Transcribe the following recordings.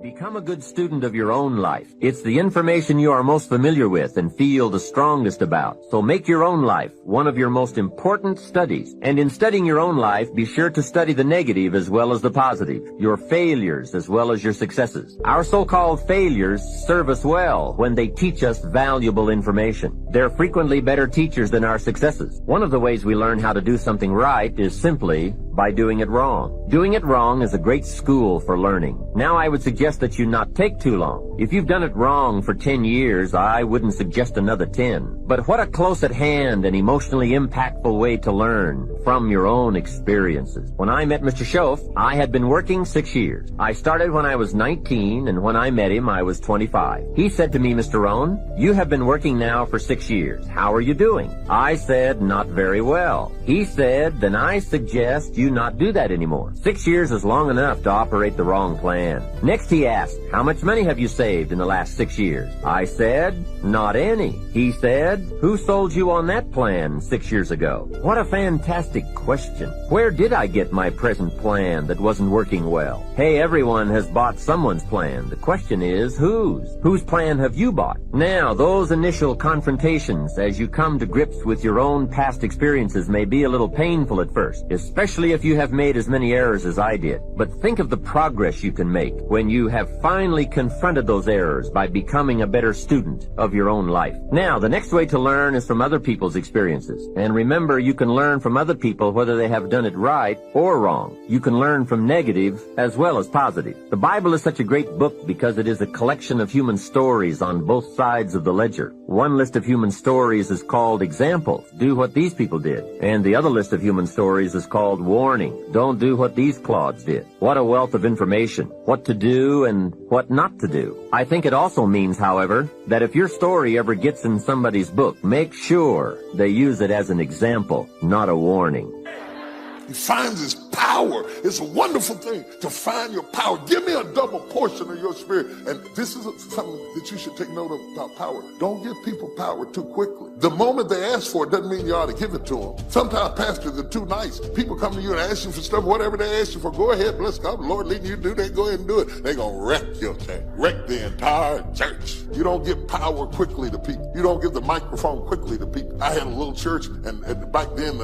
Become a good student of your own life. It's the information you are most familiar with and feel the strongest about. So make your own life one of your most important studies. And in studying your own life, be sure to study the negative as well as the positive, your failures as well as your successes. Our so-called failures serve us well when they teach us valuable information. They're frequently better teachers than our successes. One of the ways we learn how to do something right is simply by doing it wrong. Doing it wrong is a great school for learning. Now I would suggest that you not take too long. If you've done it wrong for 10 years, I wouldn't suggest another 10. But what a close at hand and emotionally impactful way to learn from your own experiences. When I met Mr. Schoaf, I had been working 6 years. I started when I was 19, and when I met him, I was 25. He said to me, "Mr. Rohn, you have been working now for 6 years. How are you doing?" I said, "Not very well." He said, "Then I suggest you not do that anymore. 6 years is long enough to operate the wrong plan." Next he asked, "How much money have you saved in the last 6 years?" I said, "Not any." He said, "Who sold you on that plan 6 years ago?" What a fantastic question. Where did I get my present plan that wasn't working well? Hey, everyone has bought someone's plan. The question is, whose? Whose plan have you bought? Now, those initial confrontations as you come to grips with your own past experiences may be a little painful at first, especially if you have made as many errors as I did. But think of the progress you can make when you have finally confronted those errors by becoming a better student of your own life. Now, the next way to learn is from other people's experiences. And remember, you can learn from other people whether they have done it right or wrong. You can learn from negative as well as positive. The Bible is such a great book because it is a collection of human stories on both sides of the ledger. One list of human stories is called examples. Do what these people did. And the other list of human stories is called warning. Don't do what these clods did. What a wealth of information. What to do and what not to do. I think it also means, however, that if your story ever gets in somebody's book, make sure they use it as an example, not a warning. He finds his power. It's a wonderful thing to find your power. Give me a double portion of your spirit. And this is something that you should take note of about power. Don't give people power too quickly. The moment they ask for it doesn't mean you ought to give it to them. Sometimes pastors are too nice. People come to you and ask you for stuff, whatever they ask you for, go ahead, bless God, the Lord leading you to do that, go ahead and do it. They're going to wreck your thing, wreck the entire church. You don't give power quickly to people. You don't give the microphone quickly to people. I had a little church, and back then,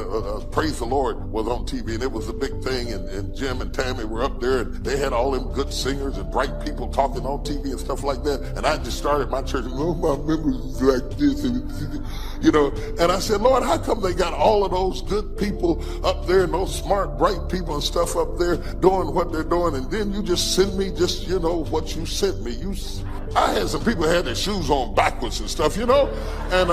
Praise the Lord was on TV, and it was a big thing, and Jim and Tammy were up there, and they had all them good singers and bright people talking on TV and stuff like that, and I just started my church, and my members was like this, you know, and I said, Lord, how come they got all of those good people up there and those smart, bright people and stuff up there doing what they're doing, and then you just send me just, you know, what you sent me. I had some people that had their shoes on backwards and stuff, you know, and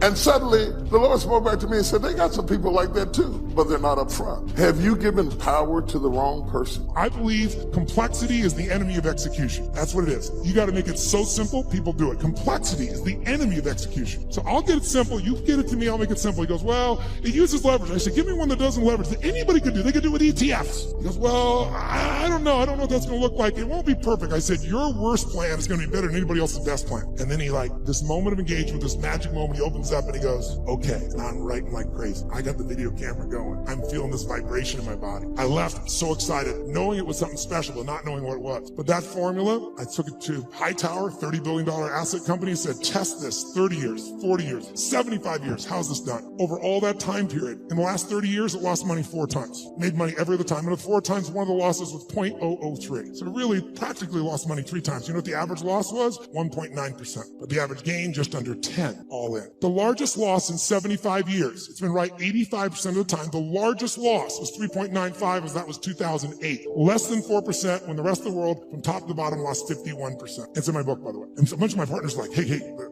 and suddenly the Lord spoke back to me and said, they got some people like that too, but they're not up front. Have you given power to the wrong person? I believe complexity is the enemy of execution. That's what it is. You got to make it so simple, people do it. Complexity is the enemy of execution. So I'll get it simple. You get it to me, I'll make it simple. He goes, well, it uses leverage. I said, give me one that doesn't leverage that anybody could do. They could do it with ETFs. He goes, well, I don't know. I don't know what that's going to look like. It won't be perfect. I said, your worst plan is going to be better than anybody else's best plan. And then he this moment of engagement, this magic moment, he opens up and he goes, okay, and I'm writing like crazy. I got the video camera going. I'm feeling this vibration in my body. I left so excited, knowing it was something special, but not knowing what it was. But that formula, I took it to Hightower, $30 billion asset company, said, test this 30 years, 40 years, 75 years. How's this done? Over all that time period, in the last 30 years, it lost money 4 times. Made money every other time. And the 4 times, one of the losses was 0.003. So it really practically lost money 3 times. You know what the average loss was? 1.9%. But the average gain, just under 10 all in. The largest loss in 75 years. It's been right 85% of the time. The largest loss was 3.95, as that was 2008. Less than 4% when the rest of the world, from top to bottom, lost 51%. It's in my book, by the way. And so a bunch of my partners were like, hey,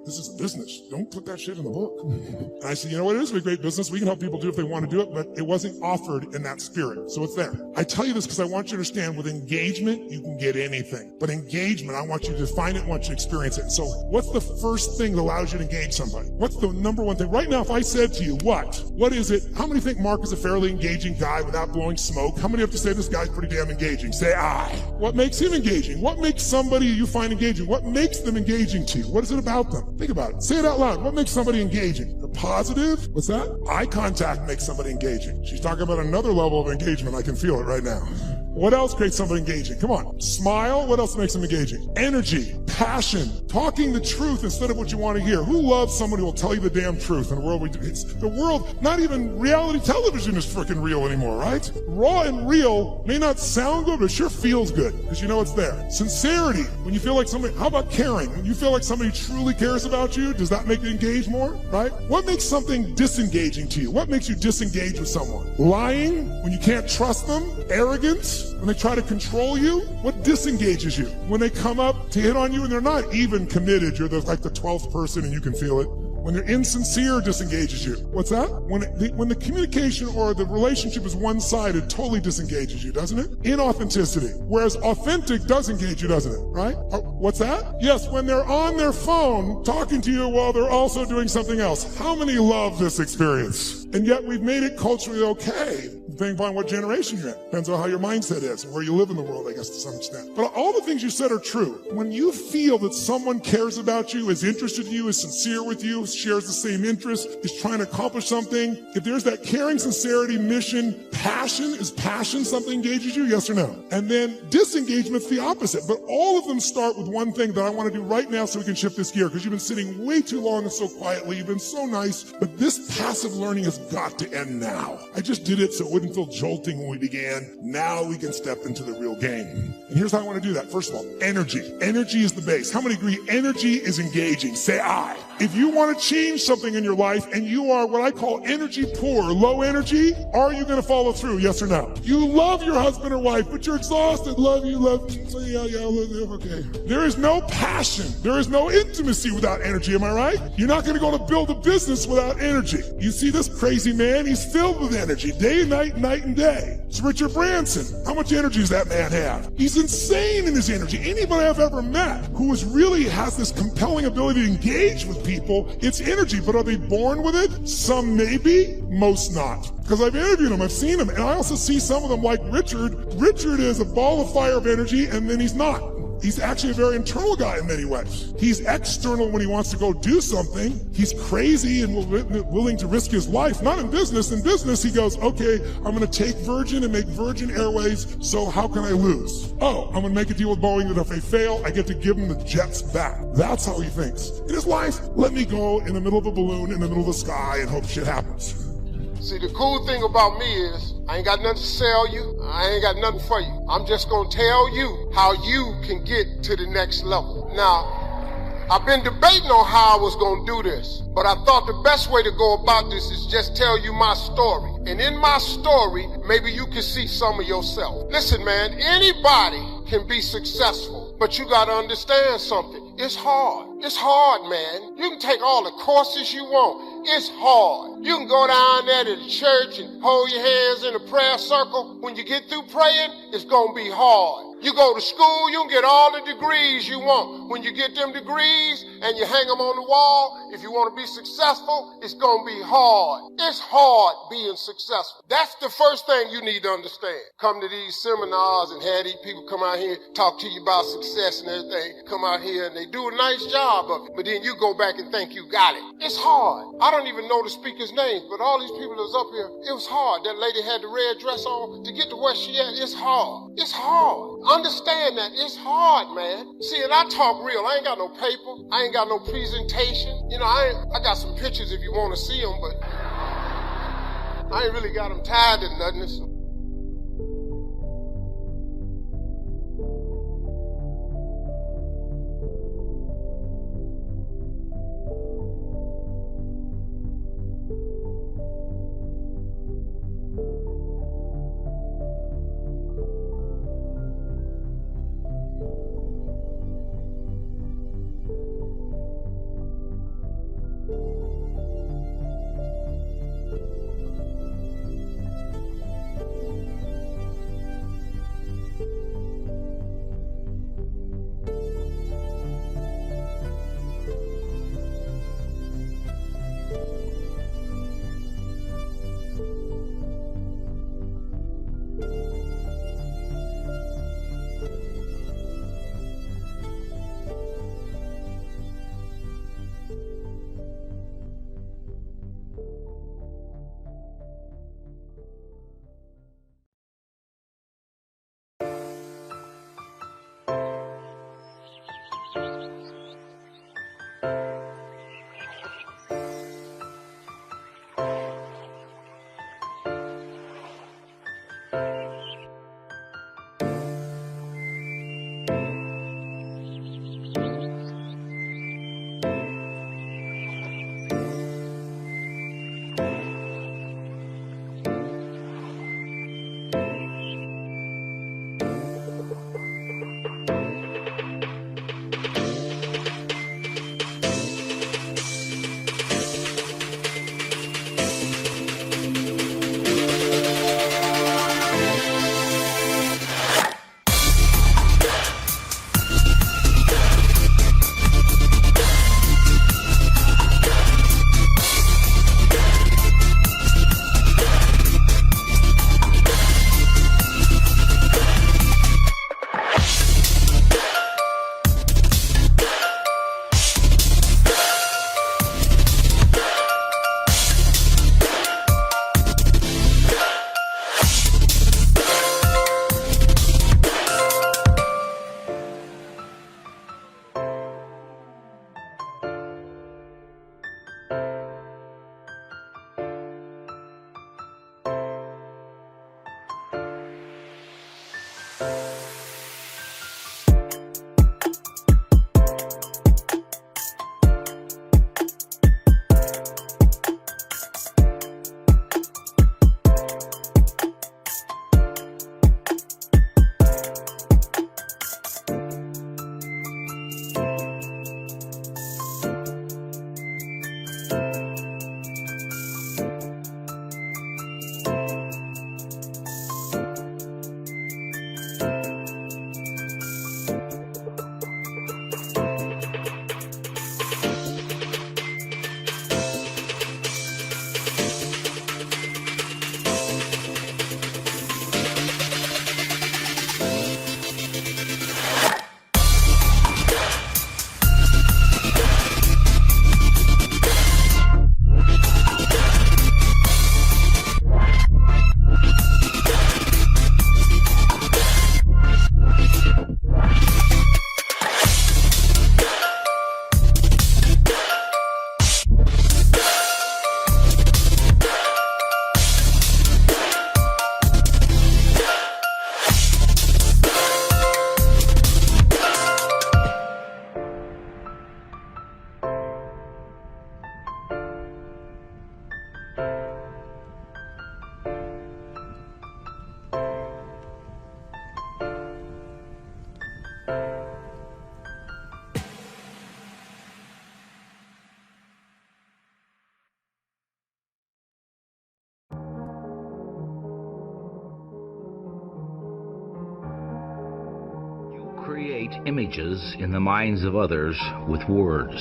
this is a business. Don't put that shit in the book. And I said, you know what? It is a great business. We can help people do it if they want to do it, but it wasn't offered in that spirit. So it's there. I tell you this because I want you to understand with engagement, you can get anything. But engagement, I want you to define it, I want you to experience it. So what's the first thing that allows you to engage somebody? What's the number one thing? Right now, if I said to you, what is it? How many think Mark is a fairly engaging guy without blowing smoke? How many have to say this guy's pretty damn engaging? Say I. What makes him engaging? What makes somebody you find engaging? What makes them engaging to you? What is it about them? Think about it. Say it out loud. What makes somebody engaging? The positive? What's that? Eye contact makes somebody engaging. She's talking about another level of engagement. I can feel it right now. What else creates something engaging? Come on. Smile. What else makes them engaging? Energy, passion, talking the truth instead of what you want to hear. Who loves someone who will tell you the damn truth in the world we do? It's the world, not even reality television is freaking real anymore, right? Raw and real may not sound good, but it sure feels good because you know it's there. Sincerity, when you feel like somebody, how about caring? When you feel like somebody truly cares about you, does that make you engage more, right? What makes something disengaging to you? What makes you disengage with someone? Lying, when you can't trust them? Arrogance, when they try to control you? What disengages you? When they come up to hit on you and they're not even committed, you're like the 12th person and you can feel it. When they're insincere, disengages you. What's that? When the communication or the relationship is one-sided, totally disengages you, doesn't it? Inauthenticity. Whereas authentic does engage you, doesn't it? Right? What's that? Yes, when they're on their phone talking to you while they're also doing something else. How many love this experience? And yet we've made it culturally okay. Depending upon what generation you're in. Depends on how your mindset is and where you live in the world, I guess, to some extent. But all the things you said are true. When you feel that someone cares about you, is interested in you, is sincere with you, shares the same interest, is trying to accomplish something, if there's that caring, sincerity, mission, passion, is passion something engages you? Yes or no? And then disengagement's the opposite. But all of them start with one thing that I want to do right now so we can shift this gear, because you've been sitting way too long and so quietly. You've been so nice. But this passive learning has got to end now. I just did it so it wouldn't feel jolting when we began. Now we can step into the real game. And here's how I want to do that. First of all, energy. Energy is the base. How many agree energy is engaging? Say I. If you want to change something in your life and you are what I call energy poor, low energy, are you going to follow through? Yes or no? You love your husband or wife, but you're exhausted. Love you. Okay. There is no passion. There is no intimacy without energy. Am I right? You're not going to go to build a business without energy. You see this crazy man? He's filled with energy day and night and day. It's Richard Branson. How much energy does that man have? He's insane in his energy. Anybody I've ever met who really has this compelling ability to engage with people, it's energy. But are they born with it? Some maybe, most not. Because I've interviewed them, I've seen them, and I also see some of them like Richard. Richard is a ball of fire of energy, and then he's not. He's actually a very internal guy in many ways. He's external when he wants to go do something. He's crazy and willing to risk his life. Not in business. In business, he goes, okay, I'm going to take Virgin and make Virgin Airways, so how can I lose? Oh, I'm going to make a deal with Boeing that if they fail, I get to give them the jets back. That's how he thinks. In his life, let me go in the middle of a balloon in the middle of the sky and hope shit happens. See, the cool thing about me is I ain't got nothing to sell you. I ain't got nothing for you. I'm just going to tell you how you can get to the next level. Now, I've been debating on how I was going to do this, but I thought the best way to go about this is just tell you my story. And in my story, maybe you can see some of yourself. Listen, man, anybody can be successful, but you got to understand something. It's hard. It's hard, man. You can take all the courses you want. It's hard. You can go down there to the church and hold your hands in a prayer circle. When you get through praying, it's going to be hard. You go to school, you can get all the degrees you want. When you get them degrees and you hang them on the wall, if you want to be successful, it's going to be hard. It's hard being successful. That's the first thing you need to understand. Come to these seminars and have these people come out here, talk to you about success and everything. Come out here and they do a nice job of it. But then you go back and think you got it. It's hard. I don't even know the speaker's names, but all these people that's up here, it was hard. That lady had the red dress on. To get to where she at, it's hard. It's hard. Understand that. It's hard, man. See, and I talk real. I ain't got no paper. I ain't got no presentation. You know, I got some pictures if you want to see them, but I ain't really got them tied to nothing. create images in the minds of others with words.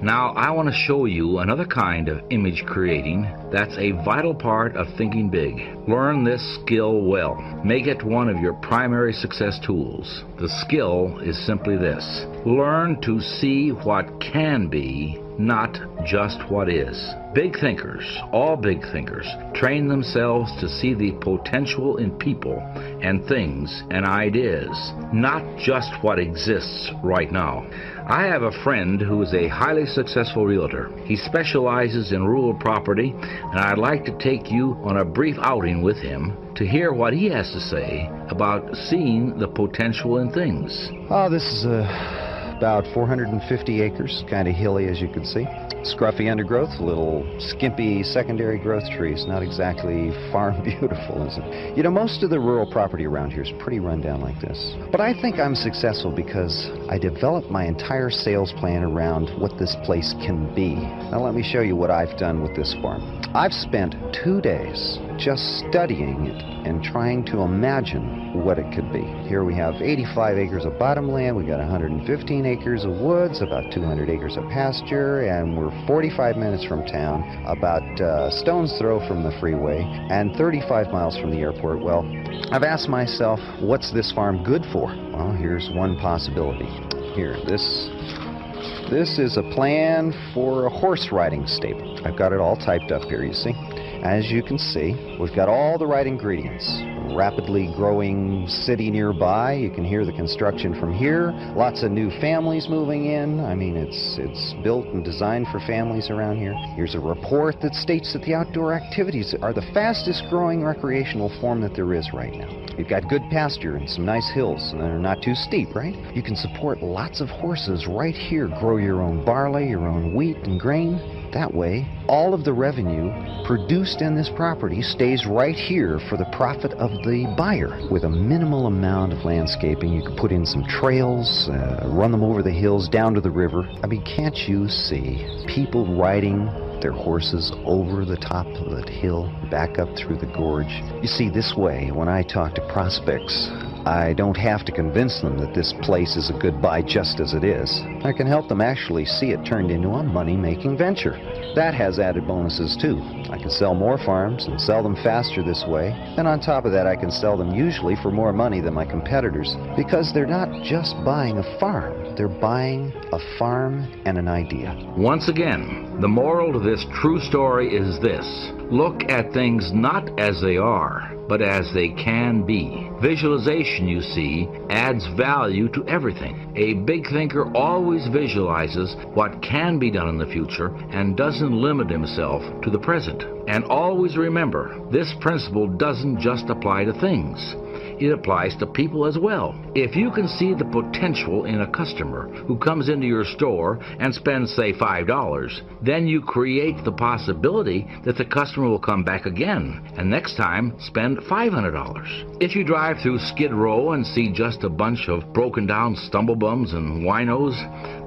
Now, I want to show you another kind of image creating that's a vital part of thinking big. Learn this skill well. Make it one of your primary success tools. The skill is simply this: learn to see what can be, not just what is. Big thinkers, all big thinkers, train themselves to see the potential in people and things and ideas, not just what exists right now. I have a friend who is a highly successful realtor. He specializes in rural property, and I'd like to take you on a brief outing with him to hear what he has to say about seeing the potential in things. Oh, this is about 450 acres, kind of hilly as you can see. Scruffy undergrowth, little skimpy secondary growth trees, not exactly farm beautiful, is it? You know, most of the rural property around here is pretty run down like this. But I think I'm successful because I developed my entire sales plan around what this place can be. Now let me show you what I've done with this farm. I've spent 2 days just studying it and trying to imagine what it could be. Here we have 85 acres of bottomland, we got 115 acres of woods, about 200 acres of pasture, and we're 45 minutes from town, about stone's throw from the freeway, and 35 miles from the airport. Well, I've asked myself, what's this farm good for? Well, here's one possibility. Here, this is a plan for a horse riding stable. I've got it all typed up here, you see. As you can see, we've got all the right ingredients. A rapidly growing city nearby. You can hear the construction from here. Lots of new families moving in. I mean, it's built and designed for families around here. Here's a report that states that the outdoor activities are the fastest growing recreational form that there is right now. You've got good pasture and some nice hills, and they're not too steep, right? You can support lots of horses right here. Grow your own barley, your own wheat and grain. That way, all of the revenue produced in this property stays right here for the profit of the buyer. With a minimal amount of landscaping, you can put in some trails, run them over the hills, down to the river. I mean, can't you see people riding their horses over the top of that hill, back up through the gorge? You see, this way, when I talk to prospects, I don't have to convince them that this place is a good buy just as it is. I can help them actually see it turned into a money-making venture. That has added bonuses too. I can sell more farms and sell them faster this way. And on top of that, I can sell them usually for more money than my competitors, because they're not just buying a farm. They're buying a farm and an idea. Once again, the moral to this true story is this: look at things not as they are, but as they can be. Visualization, you see, adds value to everything. A big thinker always visualizes what can be done in the future and doesn't limit himself to the present. And always remember, this principle doesn't just apply to things. It applies to people as well. If you can see the potential in a customer who comes into your store and spends, say, $5, then you create the possibility that the customer will come back again and next time spend $500. If you drive through Skid Row and see just a bunch of broken down stumblebums and winos,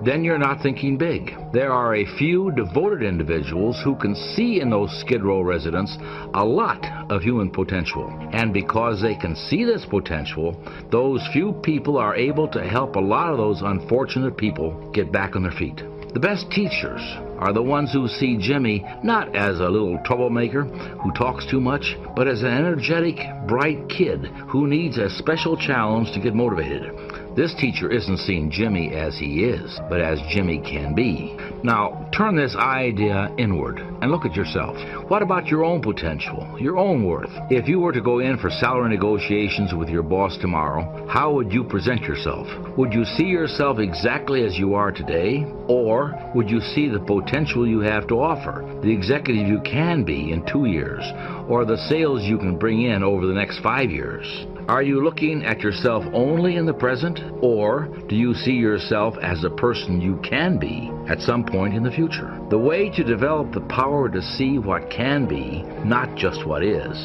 then you're not thinking big. There are a few devoted individuals who can see in those Skid Row residents a lot of human potential. And because they can see this potential, those few people are able to help a lot of those unfortunate people get back on their feet. The best teachers are the ones who see Jimmy not as a little troublemaker who talks too much, but as an energetic, bright kid who needs a special challenge to get motivated. This teacher isn't seeing Jimmy as he is, but as Jimmy can be. Now, turn this idea inward and look at yourself. What about your own potential, your own worth? If you were to go in for salary negotiations with your boss tomorrow, how would you present yourself? Would you see yourself exactly as you are today? Or would you see the potential you have to offer, the executive you can be in 2 years, or the sales you can bring in over the next 5 years? Are you looking at yourself only in the present, or do you see yourself as a person you can be at some point in the future? The way to develop the power to see what can be, not just what is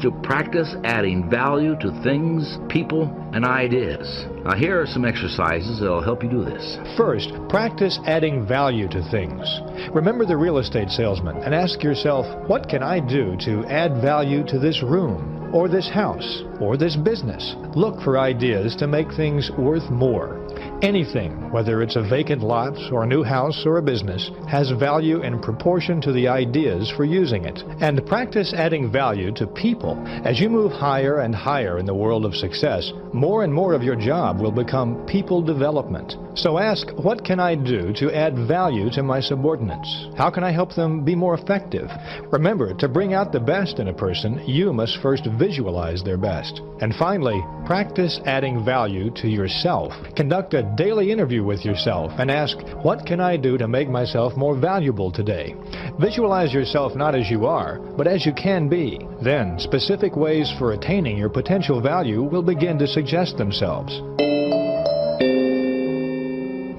to practice adding value to things, people, and ideas. Now here are some exercises that will help you do this. First, practice adding value to things. Remember the real estate salesman and ask yourself, what can I do to add value to this room? or this house, or this business. Look for ideas to make things worth more. Anything, whether it's a vacant lot or a new house or a business, has value in proportion to the ideas for using it. And practice adding value to people. As you move higher and higher in the world of success, more and more of your job will become people development. So ask, what can I do to add value to my subordinates? How can I help them be more effective? Remember, to bring out the best in a person, you must first visualize their best. And finally, practice adding value to yourself. Conduct a daily interview with yourself and ask, what can I do to make myself more valuable today? Visualize yourself not as you are, but as you can be. Then, specific ways for attaining your potential value will begin to suggest themselves.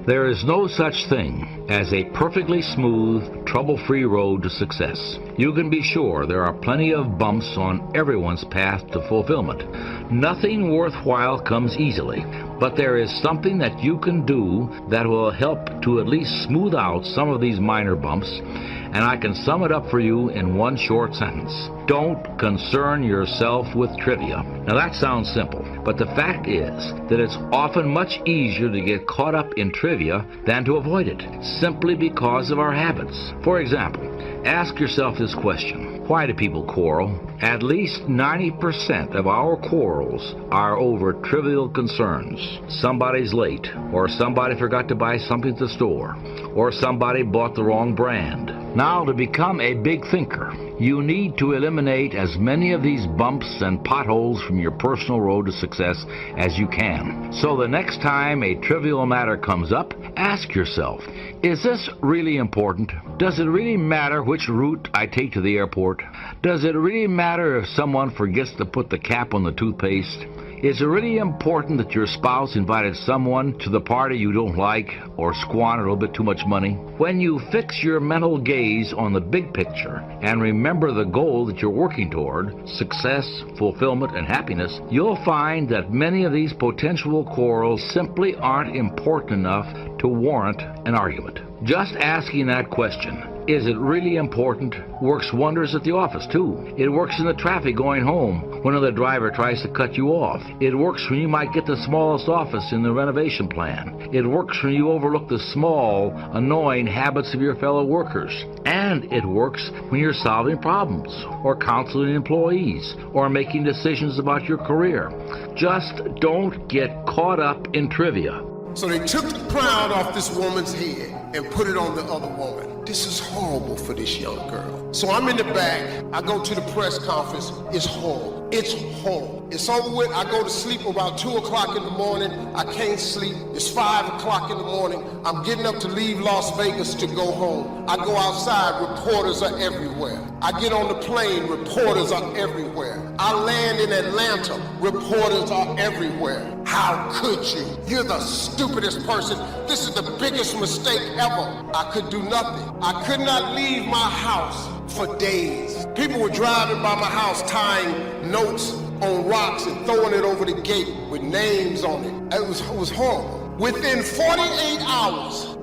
There is no such thing as a perfectly smooth, trouble-free road to success. You can be sure there are plenty of bumps on everyone's path to fulfillment. Nothing worthwhile comes easily, but there is something that you can do that will help to at least smooth out some of these minor bumps, and I can sum it up for you in one short sentence. Don't concern yourself with trivia. Now that sounds simple, but the fact is that it's often much easier to get caught up in trivia than to avoid it, simply because of our habits. For example, ask yourself this question. Why do people quarrel? At least 90% of our quarrels are over trivial concerns. Somebody's late, or somebody forgot to buy something at the store, or somebody bought the wrong brand. Now, to become a big thinker, you need to eliminate as many of these bumps and potholes from your personal road to success as you can. So the next time a trivial matter comes up, ask yourself, is this really important? Does it really matter which route I take to the airport? Does it really matter if someone forgets to put the cap on the toothpaste? Is it really important that your spouse invited someone to the party you don't like or squandered a little bit too much money? When you fix your mental gaze on the big picture and remember the goal that you're working toward, success, fulfillment, and happiness, you'll find that many of these potential quarrels simply aren't important enough to warrant an argument. Just asking that question, is it really important, works wonders at the office too. It works in the traffic going home when another driver tries to cut you off. It works when you might get the smallest office in the renovation plan. It works when you overlook the small, annoying habits of your fellow workers. And it works when you're solving problems, or counseling employees, or making decisions about your career. Just don't get caught up in trivia. So they took the crown off this woman's head and put it on the other woman. This is horrible for this young girl. So I'm in the back. I go to the press conference. It's horrible. It's horrible. It's over with. I go to sleep about 2 o'clock in the morning. I can't sleep. It's 5 o'clock in the morning. I'm getting up to leave Las Vegas to go home. I go outside. Reporters are everywhere. I get on the plane. Reporters are everywhere. I land in Atlanta. Reporters are everywhere. How could you? You're the stupidest person. This is the biggest mistake ever. I could do nothing. I could not leave my house for days. People were driving by my house tying notes on rocks and throwing it over the gate with names on it. It was horrible. Within 48 hours,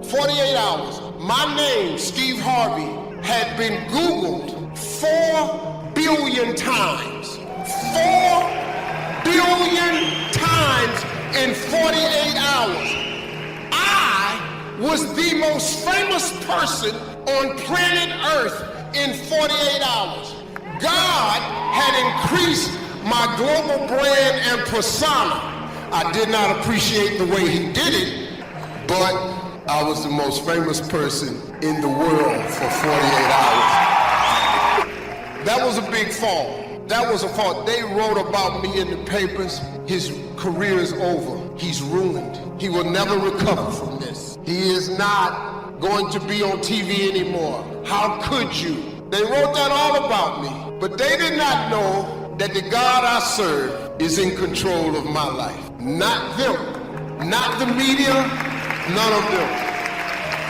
my name, Steve Harvey, had been Googled 4 billion times. 4 billion times in 48 hours. I was the most famous person on planet Earth in 48 hours. God had increased my global brand and persona. I did not appreciate the way he did it, but I was the most famous person in the world for 48 hours. That was a big fall. That was a fault. They wrote about me in the papers. His career is over. He's ruined. He will never recover from this. He is not going to be on TV anymore. How could you? They wrote that all about me. But they did not know that the God I serve is in control of my life. Not them. Not the media. None of them.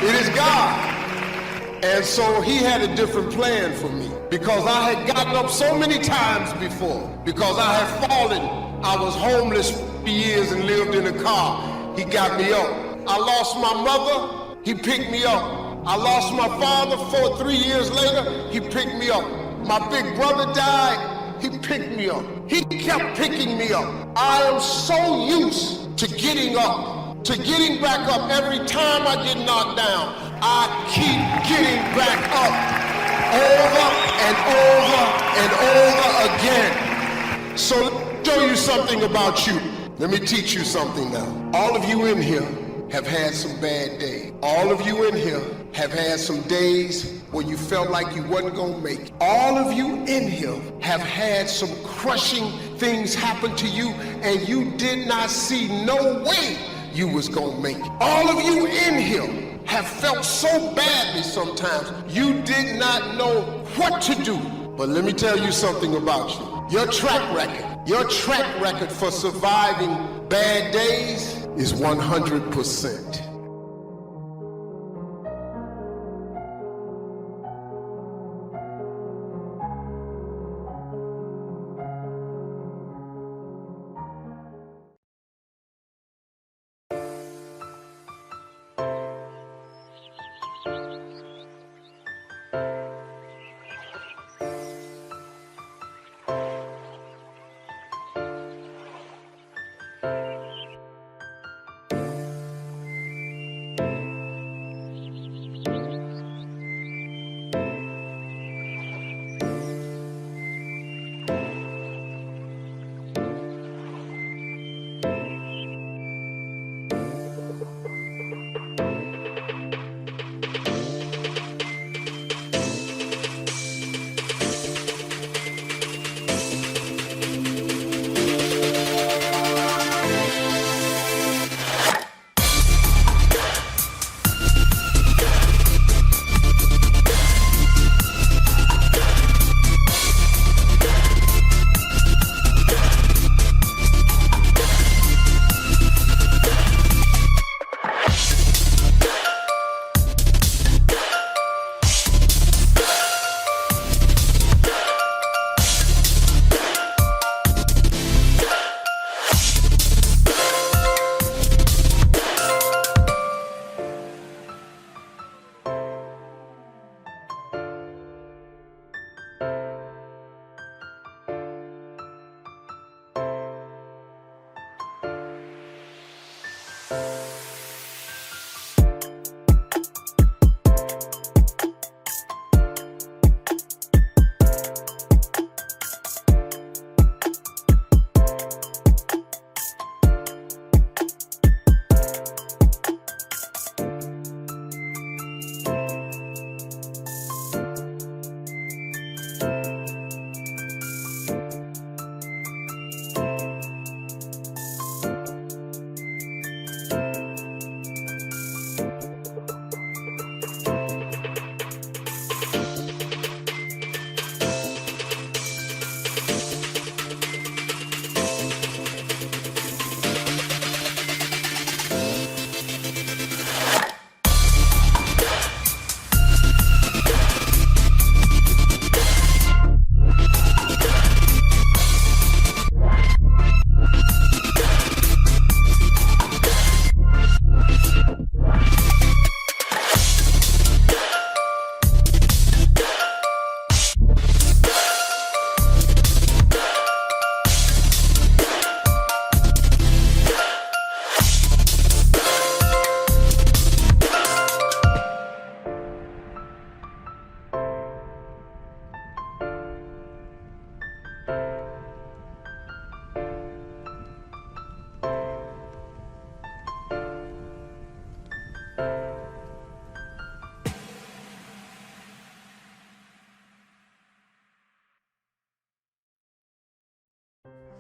It is God. And so he had a different plan for me, because I had gotten up so many times before, because I had fallen. I was homeless for years and lived in a car. He got me up. I lost my mother. He picked me up. I lost my father 3 years later. He picked me up. My big brother died. He picked me up. He kept picking me up. I am so used to getting up, to getting back up. Every time I get knocked down, I keep getting back up over and over and over again. So let me show you something about you. Let me teach you something now. All of you in here have had some bad days. All of you in here have had some days where you felt like you wasn't gonna make it. All of you in here have had some crushing things happen to you and you did not see no way you was gonna make it. All of you in here have felt so badly sometimes you did not know what to do. But let me tell you something about you. Your track record for surviving bad days is 100%.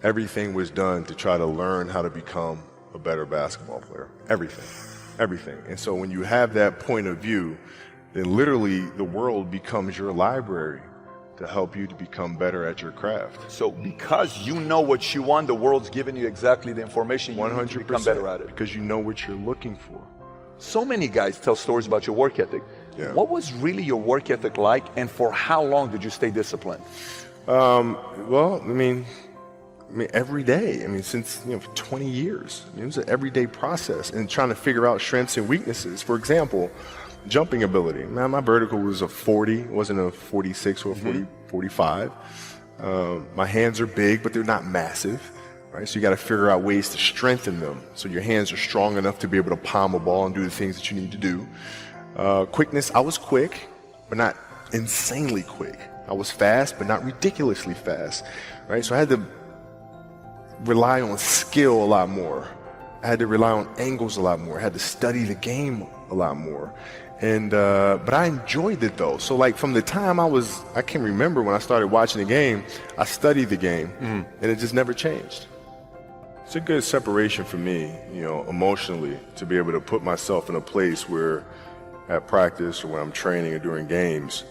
Everything was done to try to learn how to become a better basketball player. Everything. And so when you have that point of view, then literally the world becomes your library to help you to become better at your craft. So because you know what you want, the world's giving you exactly the information you need to become better at it. Because you know what you're looking for. So many guys tell stories about your work ethic. Yeah. What was really your work ethic like, and for how long did you stay disciplined? Well, I mean, every day. I mean, since, for 20 years. It was an everyday process and trying to figure out strengths and weaknesses. For example, jumping ability. Man, my vertical was a 40, it wasn't a 46 or a 45. My hands are big, but they're not massive, right? So you got to figure out ways to strengthen them so your hands are strong enough to be able to palm a ball and do the things that you need to do. Quickness, I was quick, but not insanely quick. I was fast, but not ridiculously fast, right? So I had to rely on skill a lot more. I had to rely on angles a lot more. I had to study the game a lot more. And, but I enjoyed it though. So like from the time I can remember when I started watching the game, I studied the game and it just never changed. It's a good separation for me, you know, emotionally, to be able to put myself in a place where at practice or when I'm training or during games,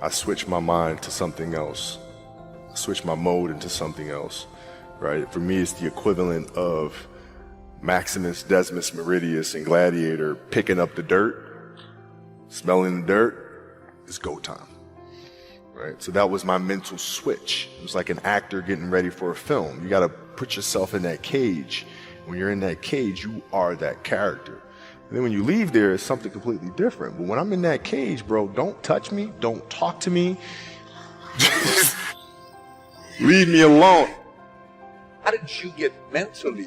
I switch my mind to something else. I switch my mode into something else, right? For me, it's the equivalent of Maximus, Decimus, Meridius, and Gladiator picking up the dirt, smelling the dirt. It's go time, right? So that was my mental switch. It was like an actor getting ready for a film. You got to put yourself in that cage. When you're in that cage, you are that character. And then when you leave there, it's something completely different. But when I'm in that cage, bro, don't touch me. Don't talk to me. Just leave me alone. How did you get mentally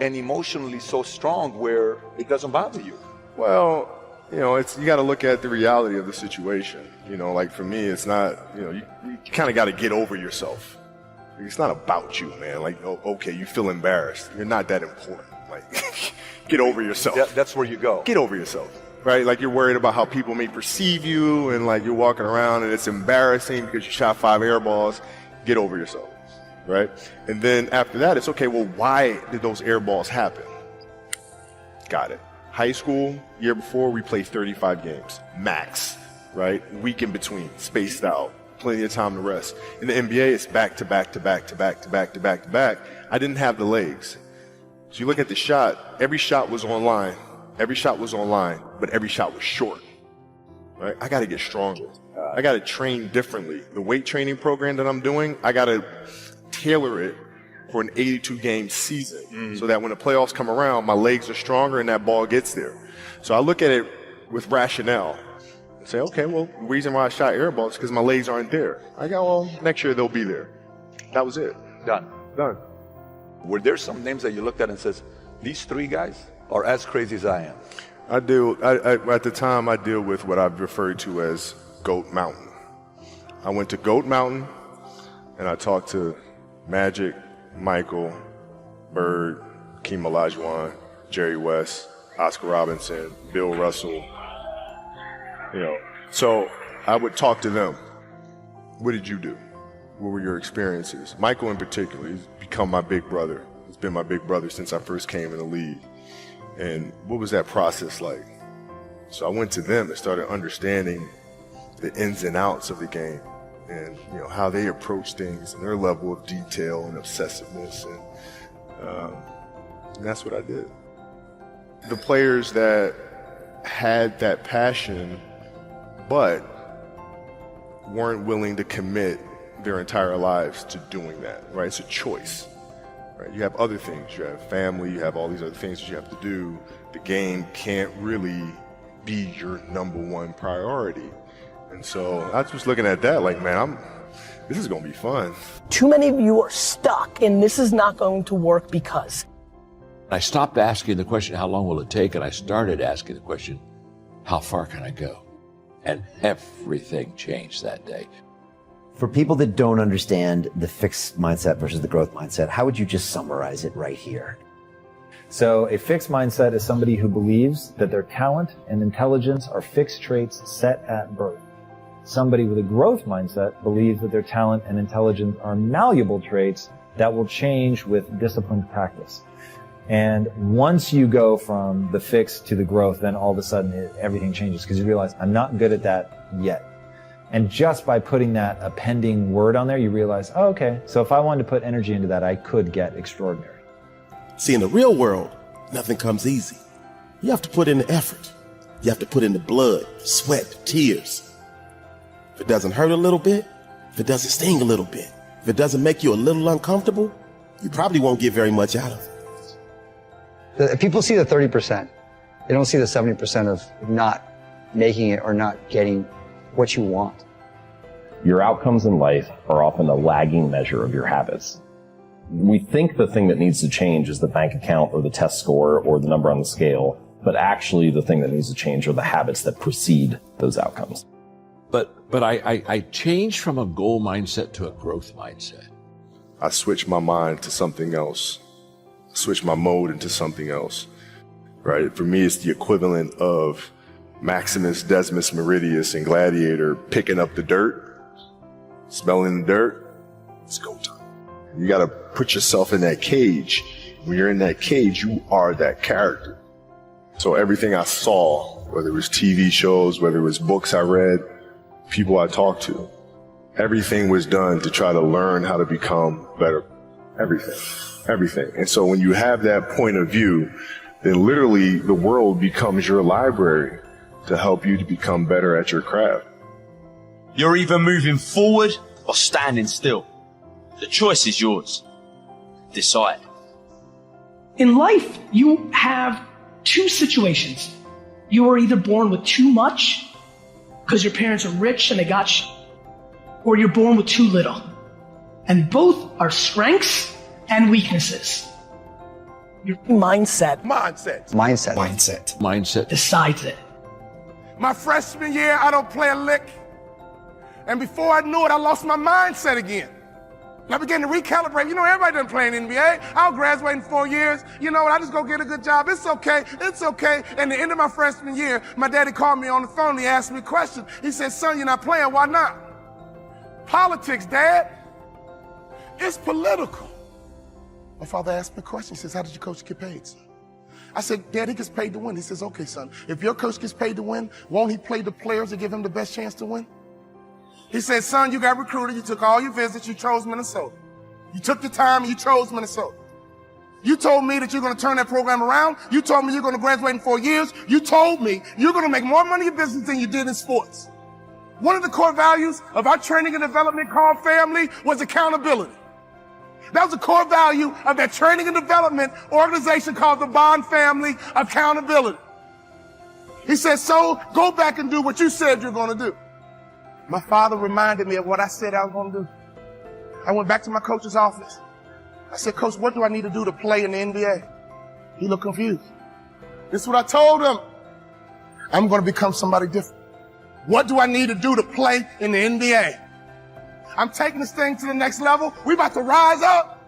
and emotionally so strong where it doesn't bother you? Well, you know, you got to look at the reality of the situation. You know, like for me, it's not, you know, you kind of got to get over yourself. It's not about you, man. Like, oh, okay, you feel embarrassed. You're not that important. Like, get over yourself. That's where you go. Get over yourself, right? Like you're worried about how people may perceive you and like you're walking around and it's embarrassing because you shot 5 air balls. Get over yourself, right? And then after that, it's okay, well, why did those air balls happen? Got it. High school, year before, we played 35 games, max, right? Week in between, spaced out, plenty of time to rest. In the NBA, it's back to back to back to back to back to back to back. I didn't have the legs. So you look at the shot, every shot was online. Every shot was online, but every shot was short, right? I got to get stronger. I got to train differently. The weight training program that I'm doing, I got to tailor it for an 82-game season so that when the playoffs come around, my legs are stronger and that ball gets there. So I look at it with rationale and say, okay, well, the reason why I shot air balls is because my legs aren't there. I go, well, next year they'll be there. That was it. Done. Were there some names that you looked at and says, these 3 guys are as crazy as I am? At the time, I deal with what I've referred to as Goat Mountain. I went to Goat Mountain and I talked to Magic, Michael, Bird, Keem Olajuwon, Jerry West, Oscar Robinson, Bill Russell. You know, so I would talk to them. What did you do? What were your experiences? Michael in particular, he's become my big brother. He's been my big brother since I first came in the league. And what was that process like? So I went to them and started understanding the ins and outs of the game and, you know, how they approach things and their level of detail and obsessiveness. And that's what I did. The players that had that passion but weren't willing to commit their entire lives to doing that, right? It's a choice, right? You have other things. You have family. You have all these other things that you have to do. The game can't really be your #1 priority. And so I was looking at that like, man, this is going to be fun. Too many of you are stuck and this is not going to work because. I stopped asking the question, how long will it take? And I started asking the question, how far can I go? And everything changed that day. For people that don't understand the fixed mindset versus the growth mindset, how would you just summarize it right here? So a fixed mindset is somebody who believes that their talent and intelligence are fixed traits set at birth. Somebody with a growth mindset believes that their talent and intelligence are malleable traits that will change with disciplined practice. And once you go from the fixed to the growth, then all of a sudden everything changes because you realize I'm not good at that yet. And just by putting that appending word on there, you realize, oh, okay, so if I wanted to put energy into that, I could get extraordinary. See, in the real world, nothing comes easy. You have to put in the effort. You have to put in the blood, sweat, tears. If it doesn't hurt a little bit, if it doesn't sting a little bit, if it doesn't make you a little uncomfortable, you probably won't get very much out of it. People see the 30%. They don't see the 70% of not making it or not getting what you want. Your outcomes in life are often a lagging measure of your habits. We think the thing that needs to change is the bank account or the test score or the number on the scale, but actually the thing that needs to change are the habits that precede those outcomes. But I changed from a goal mindset to a growth mindset. I switched my mind to something else, switched my mode into something else, right? For me, it's the equivalent of Maximus Decimus Meridius in Gladiator picking up the dirt, smelling the dirt. It's go time. You got to put yourself in that cage. When you're in that cage, you are that character. So everything I saw, whether it was TV shows, whether it was books I read, people I talked to, everything was done to try to learn how to become better. Everything. And so when you have that point of view, then literally the world becomes your library to help you to become better at your craft. You're either moving forward or standing still. The choice is yours. Decide. In life, you have two situations. You are either born with too much because your parents are rich and they got you, or you're born with too little. And both are strengths and weaknesses. Your mindset decides it. My freshman year, I don't play a lick. And before I knew it, I lost my mindset again. And I began to recalibrate. You know, everybody doesn't play in the NBA. I'll graduate in 4 years. You know what? I just go get a good job. It's okay. And the end of my freshman year, my daddy called me on the phone. He asked me a question. He said, son, you're not playing. Why not? Politics, Dad. It's political. My father asked me a question. He says, how did your coach get paid, son? I said, Dad, he gets paid to win. He says, okay, son, if your coach gets paid to win, won't he play the players to give him the best chance to win? He said, son, you got recruited. You took all your visits. You chose Minnesota. You took the time. You chose Minnesota. You told me that you're going to turn that program around. You told me you're going to graduate in 4 years. You told me you're going to make more money in business than you did in sports. One of the core values of our training and development called family was accountability. That was a core value of that training and development organization called the Bond Family, accountability. He said, so go back and do what you said you're going to do. My father reminded me of what I said I was going to do. I went back to my coach's office. I said, Coach, what do I need to do to play in the NBA? He looked confused. This is what I told him. I'm going to become somebody different. What do I need to do to play in the NBA? I'm taking this thing to the next level. We're about to rise up.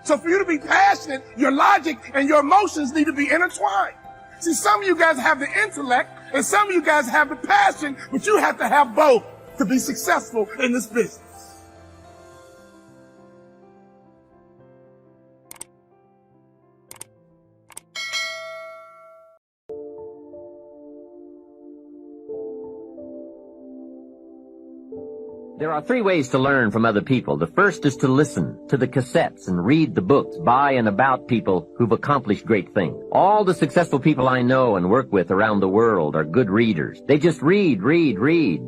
So for you to be passionate, your logic and your emotions need to be intertwined. See, some of you guys have the intellect and some of you guys have the passion, but you have to have both to be successful in this business. There are 3 ways to learn from other people. The first is to listen to the cassettes and read the books by and about people who've accomplished great things. All the successful people I know and work with around the world are good readers. They just read.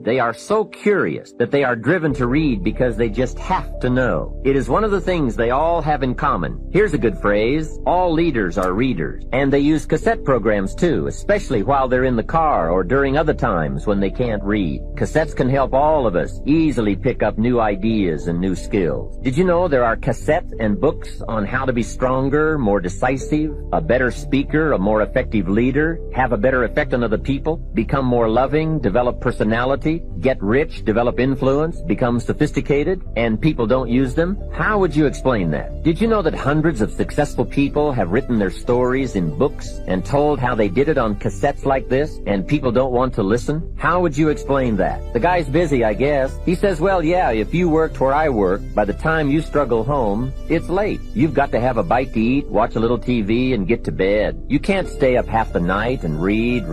They are so curious that they are driven to read because they just have to know. It is one of the things they all have in common. Here's a good phrase. All leaders are readers. And they use cassette programs too, especially while they're in the car or during other times when they can't read. Cassettes can help all of us easily pick up new ideas and new skills. Did you know there are cassettes and books on how to be stronger, more decisive, a better speaker, a more effective leader, have a better effect on other people, become more loving, develop personality, get rich, develop influence, become sophisticated, and people don't use them? How would you explain that? Did you know that hundreds of successful people have written their stories in books and told how they did it on cassettes like this, and people don't want to listen? How would you explain that? The guy's busy, I guess. He says, well, yeah, if you worked where I work, by the time you struggle home, it's late. You've got to have a bite to eat, watch a little TV, and get to bed. You can't stay up half the night and read.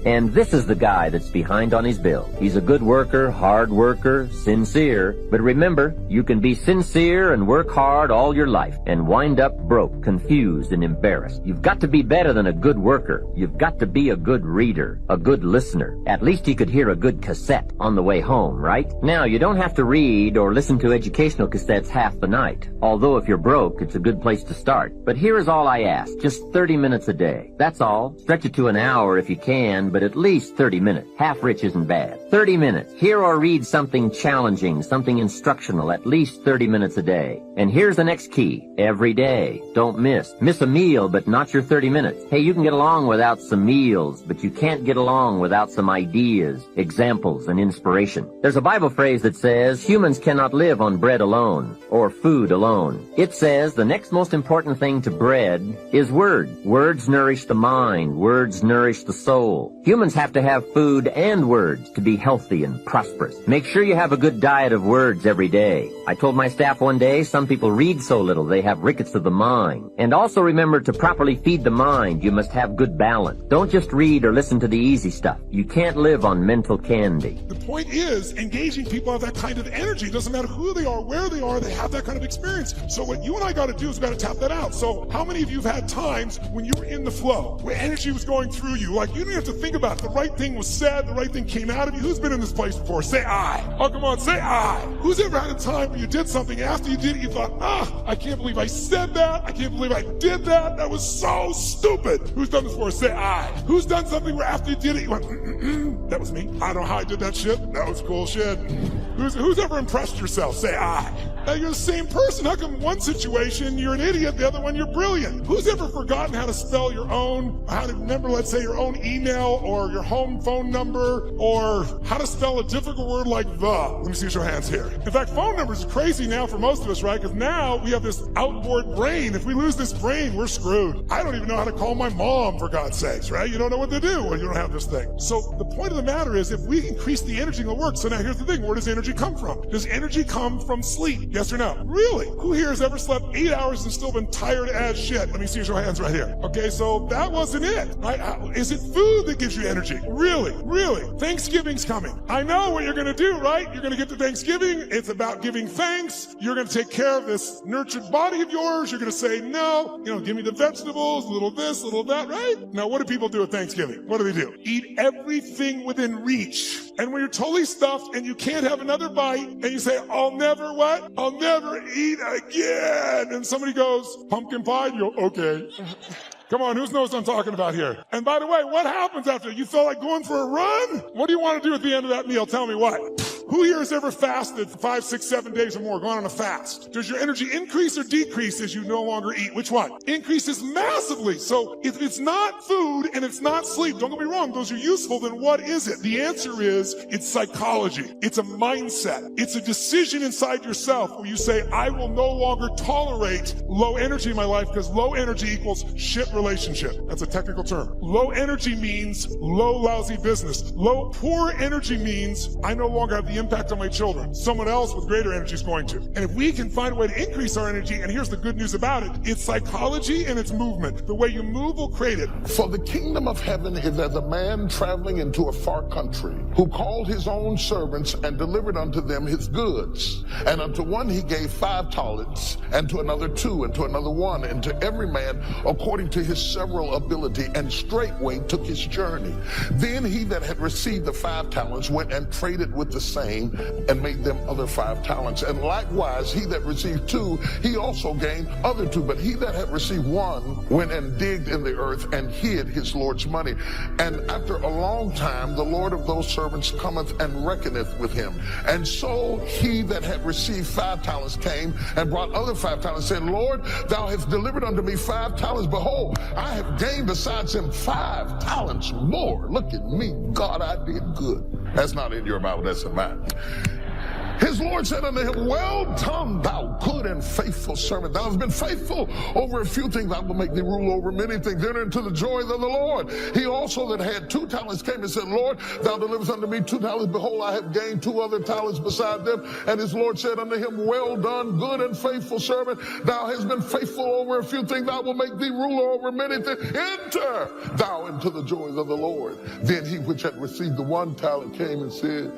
And this is the guy that's behind on his bill. He's a good worker, hard worker, sincere. But remember, you can be sincere and work hard all your life and wind up broke, confused, and embarrassed. You've got to be better than a good worker. You've got to be a good reader, a good listener. At least you could hear a good cassette on the way home, right? Now, you don't have to read or listen to educational cassettes half the night. Although if you're broke, it's a good place to start. But here is all I ask. Just 30 minutes a day. That's all. Stretch it to an hour if you can, but at least 30 minutes. Half rich isn't bad. 30 minutes. Hear or read something challenging, something instructional, at least 30 minutes a day. And here's the next key. Every day. Don't miss. Miss a meal, but not your 30 minutes. Hey, you can get along without some meals, but you can't get along without some ideas, examples, and inspiration. There's a Bible phrase that says, humans cannot live on bread alone, or food alone. It says the next most important thing to bread is word. Words nourish the mind. Words nourish the soul. Humans have to have food and words to be healthy and prosperous. Make sure you have a good diet of words every day. I told my staff one day, some people read so little they have rickets of the mind. And also remember, to properly feed the mind, you must have good balance. Don't just read or listen to the easy stuff. You can't live on mental candy. The point is, engaging people have that kind of energy. It doesn't matter who they are, where they are, they have that kind of experience. So what you and I got to do is got to tap that out. So how many of you have had times when you were in the flow, where energy was going through you? Like, you didn't have to think about it. The right thing was said, the right thing came out of you. Who's been in this place before? Say I. Oh, come on, say I. Who's ever had a time where you did something, after you did it, you thought, I can't believe I said that. I can't believe I did that. That was so stupid. Who's done this before? Say I. Who's done something where after you did it, you went, that was me. I don't know how I did that shit. That was cool shit. Who's ever impressed yourself? Say I. Now, you're the same person. How come one situation you're an idiot, the other one you're brilliant? Who's ever forgotten how to spell your own, how to remember, let's say, your own email or your home phone number, or how to spell a difficult word like the? Let me see your hands here. In fact, phone numbers are crazy now for most of us, right? Because now we have this outboard brain. If we lose this brain, we're screwed. I don't even know how to call my mom, for God's sakes, right? You don't know what to do when you don't have this thing. So the point of the matter is, if we increase the energy in the work, so now here's the thing, where does energy come from? Does energy come from sleep? Yes or no? Really? Who here has ever slept 8 hours and still been tired as shit? Let me see your hands right here. Okay, so that wasn't it, right? Is it food that gives you energy? Really? Really? Thanksgiving's coming. I know what you're going to do, right? You're going to get to Thanksgiving. It's about giving thanks. You're going to take care of this nurtured body of yours. You're going to say, no, give me the vegetables, a little this, a little that, right? Now, what do people do at Thanksgiving? What do? Eat everything within reach. And when you're totally stuffed and you can't have another bite, and you say, I'll never what? I'll never eat again. And somebody goes, pumpkin pie? You go, okay. Come on, who knows what I'm talking about here? And by the way, what happens after? You feel like going for a run? What do you want to do at the end of that meal? Tell me what. Who here has ever fasted 5, 6, 7 days or more, gone on a fast? Does your energy increase or decrease as you no longer eat? Which one? Increases massively. So if it's not food and it's not sleep, don't get me wrong, those are useful, then what is it? The answer is, it's psychology. It's a mindset. It's a decision inside yourself where you say, I will no longer tolerate low energy in my life, because low energy equals shit relationship. That's a technical term. Low energy means low, lousy business. Low, poor energy means I no longer have the impact on my children. Someone else with greater energy is going to. And if we can find a way to increase our energy, and here's the good news about it, it's psychology and it's movement. The way you move will create it. For the kingdom of heaven is as a man traveling into a far country, who called his own servants and delivered unto them his goods. And unto one he gave 5 talents, and to another 2, and to another 1, and to every man according to his several ability, and straightway took his journey. Then he that had received the 5 talents went and traded with the same, and made them other 5 talents. And likewise he that received 2, he also gained other 2. But he that had received 1 went and digged in the earth and hid his Lord's money. And after a long time the Lord of those servants cometh and reckoneth with him. And so he that had received 5 talents came and brought other 5 talents, saying, Lord, thou hast delivered unto me 5 talents. Behold, I have gained besides him 5 talents more. Look at me, God, I did good. That's not in your Bible, that's in mine. His Lord said unto him, well done, thou good and faithful servant. Thou hast been faithful over a few things. I will make thee rule over many things. Enter into the joy of the Lord. He also that had 2 talents came and said, Lord, thou deliverest unto me 2 talents. Behold, I have gained 2 other talents beside them. And his Lord said unto him, well done, good and faithful servant. Thou hast been faithful over a few things. I will make thee ruler over many things. Enter thou into the joys of the Lord. Then he which had received the 1 talent came and said,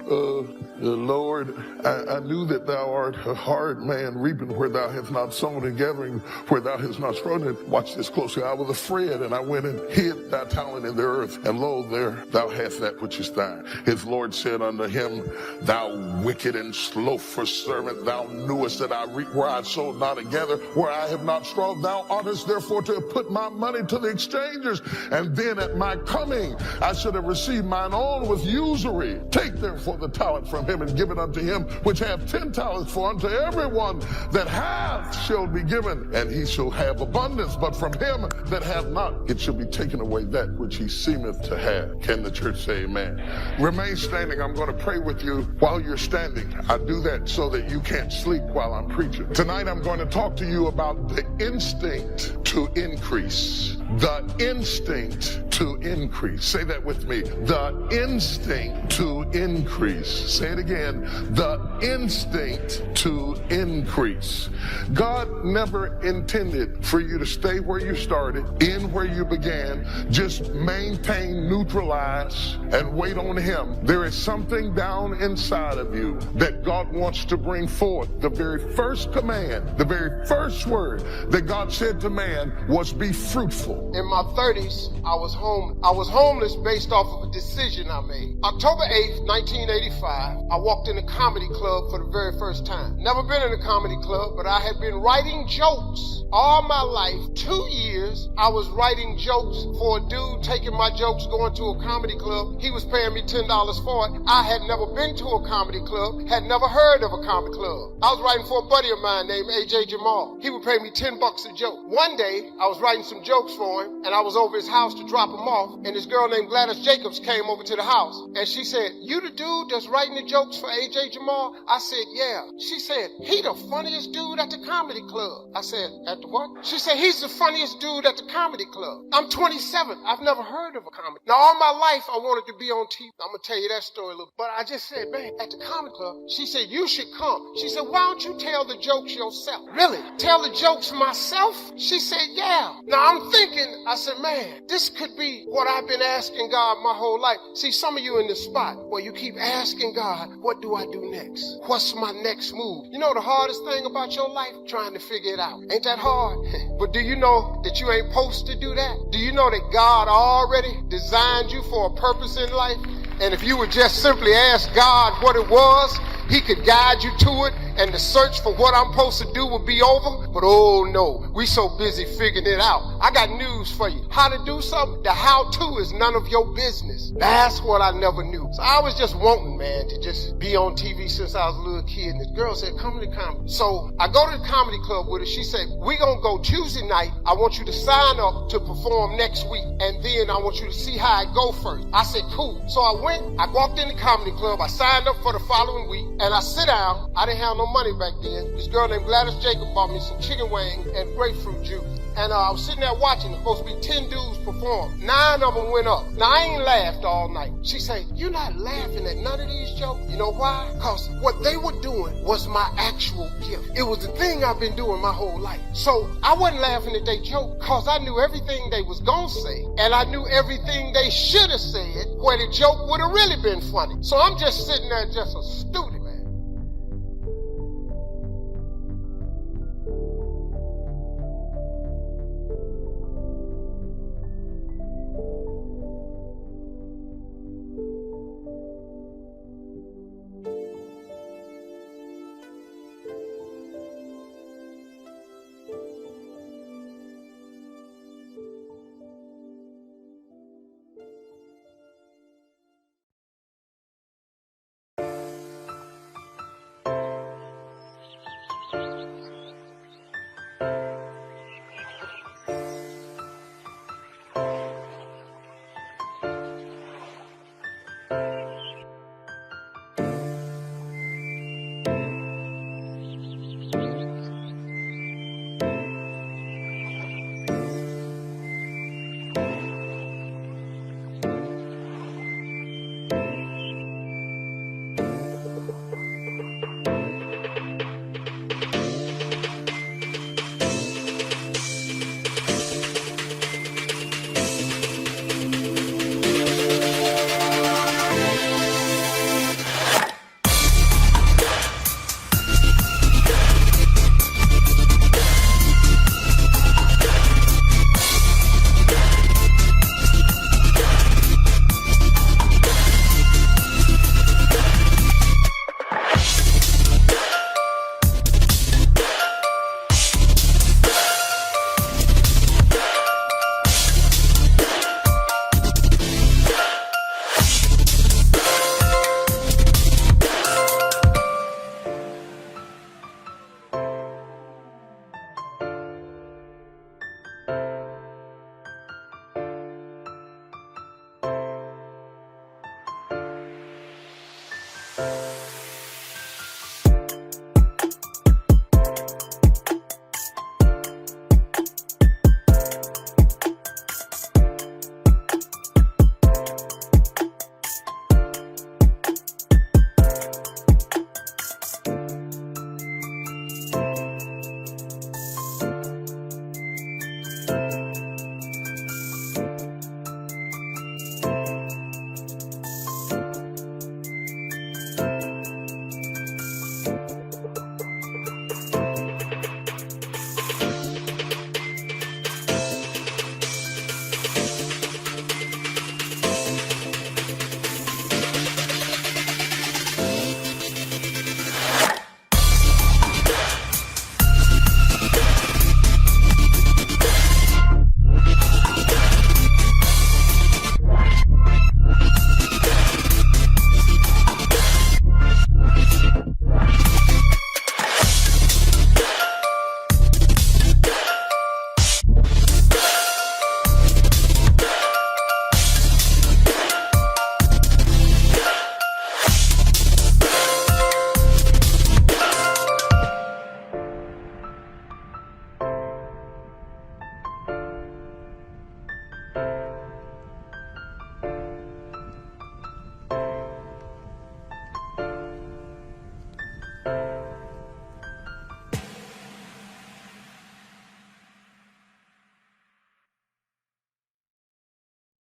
Lord, I knew that thou art a hard man, reaping where thou hast not sown, and gathering where thou hast not strewn it. Watch this closely. I was afraid, and I went and hid thy talent in the earth, and lo, there thou hast that which is thine. His Lord said unto him, thou wicked and slothful servant, thou knewest that I reap where I sowed not, and gather where I have not strawed. Thou oughtest therefore to have put my money to the exchangers, and then at my coming I should have received mine own with usury. Take therefore the talent from him, and give it unto him which hath 10 talents, for unto everyone that hath shall be given, and he shall have abundance. But from him that hath not, it shall be taken away that which he seemeth to have. Can the church say amen? Remain standing. I'm going to pray with you while you're standing. I do that so that you can't sleep while I'm preaching. Tonight I'm going to talk to you about the instinct to increase. The instinct to increase. Say that with me. The instinct to increase. Say it again. The instinct to increase. God never intended for you to stay where you started, in where you began. Just maintain, neutralize, and wait on him. There is something down inside of you that God wants to bring forth. The very first command, the very first word that God said to man was be fruitful. In my 30s, I was homeless based off of a decision I made. October 8th, 1985, I walked in a comedy club for the very first time. Never been in a comedy club, but I had been writing jokes all my life. 2 years, I was writing jokes for a dude taking my jokes, going to a comedy club. He was paying me $10 for it. I had never been to a comedy club, had never heard of a comedy club. I was writing for a buddy of mine named AJ Jamal. He would pay me $10 a joke. One day, I was writing some jokes for him, and I was over his house to drop him off, and this girl named Gladys Jacobs came over to the house, and she said, you the dude that's writing the jokes for AJ Jamal? I said, yeah. She said, he the funniest dude at the comedy club. I said, at the what? She said, he's the funniest dude at the comedy club. I'm 27. I've never heard of a comedy. Now, all my life, I wanted to be on TV. I'm going to tell you that story a little, but I just said, man, at the comedy club, she said, you should come. She said, why don't you tell the jokes yourself? Really? Tell the jokes myself? She said, yeah. Now, I'm thinking, I said, man, this could be what I've been asking God my whole life. See, some of you in this spot where you keep asking God, what do I do next? What's my next move? You know the hardest thing about your life? Trying to figure it out. Ain't that hard? But do you know that you ain't supposed to do that? Do you know that God already designed you for a purpose in life? And if you would just simply ask God what it was, he could guide you to it, and the search for what I'm supposed to do would be over. But oh no, we so busy figuring it out. I got news for you. How to do something, the how-to is none of your business. That's what I never knew. So I was just wanting, man, to just be on TV since I was a little kid. And this girl said, come to the comedy. So I go to the comedy club with her. She said, we gonna go Tuesday night. I want you to sign up to perform next week. And then I want you to see how I go first. I said, cool. So I went, I walked in the comedy club. I signed up for the following week. And I sit down. I didn't have no money back then. This girl named Gladys Jacob bought me some chicken wings and grapefruit juice. And I was sitting there watching. It was supposed to be 10 dudes perform. 9 of them went up. Now, I ain't laughed all night. She said, you're not laughing at none of these jokes. You know why? Because what they were doing was my actual gift. It was the thing I've been doing my whole life. So I wasn't laughing at their joke because I knew everything they was going to say. And I knew everything they should have said where the joke would have really been funny. So I'm just sitting there just a student.